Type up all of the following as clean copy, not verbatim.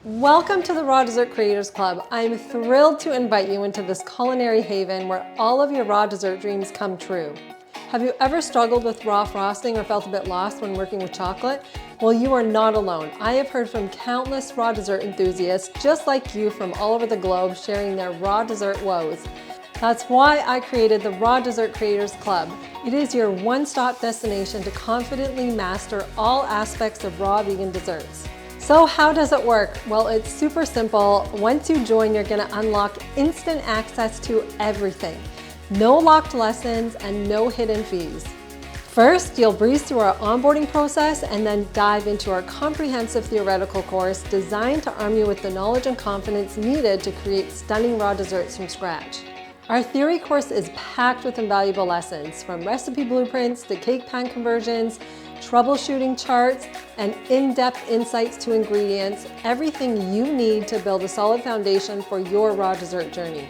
Welcome to the Raw Dessert Creators Club. I'm thrilled to invite you into this culinary haven where all of your raw dessert dreams come true. Have you ever struggled with raw frosting or felt a bit lost when working with chocolate? Well, you are not alone. I have heard from countless raw dessert enthusiasts just like you from all over the globe sharing their raw dessert woes. That's why I created the Raw Dessert Creators Club. It is your one-stop destination to confidently master all aspects of raw vegan desserts. So how does it work? Well, it's super simple. Once you join, you're gonna unlock instant access to everything. No locked lessons and no hidden fees. First, you'll breeze through our onboarding process and then dive into our comprehensive theoretical course designed to arm you with the knowledge and confidence needed to create stunning raw desserts from scratch. Our theory course is packed with invaluable lessons, from recipe blueprints to cake pan conversions, troubleshooting charts, and in-depth insights to ingredients, everything you need to build a solid foundation for your raw dessert journey.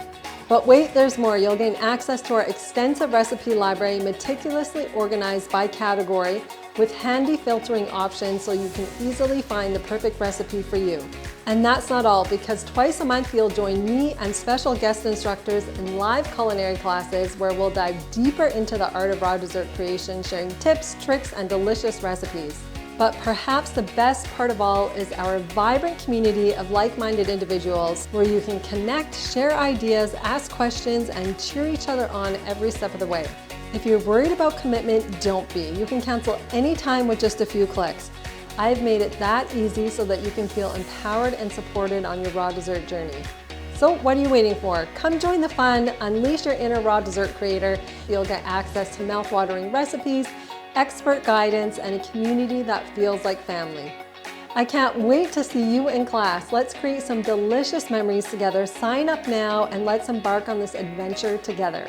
But wait, there's more. You'll gain access to our extensive recipe library, meticulously organized by category, with handy filtering options so you can easily find the perfect recipe for you. And that's not all, because twice a month you'll join me and special guest instructors in live culinary classes where we'll dive deeper into the art of raw dessert creation, sharing tips, tricks, and delicious recipes. But perhaps the best part of all is our vibrant community of like-minded individuals where you can connect, share ideas, ask questions, and cheer each other on every step of the way. If you're worried about commitment, don't be. You can cancel anytime with just a few clicks. I've made it that easy so that you can feel empowered and supported on your raw dessert journey. So what are you waiting for? Come join the fun, unleash your inner raw dessert creator. You'll get access to mouth-watering recipes, expert guidance, and a community that feels like family. I can't wait to see you in class. Let's create some delicious memories together. Sign up now and let's embark on this adventure together.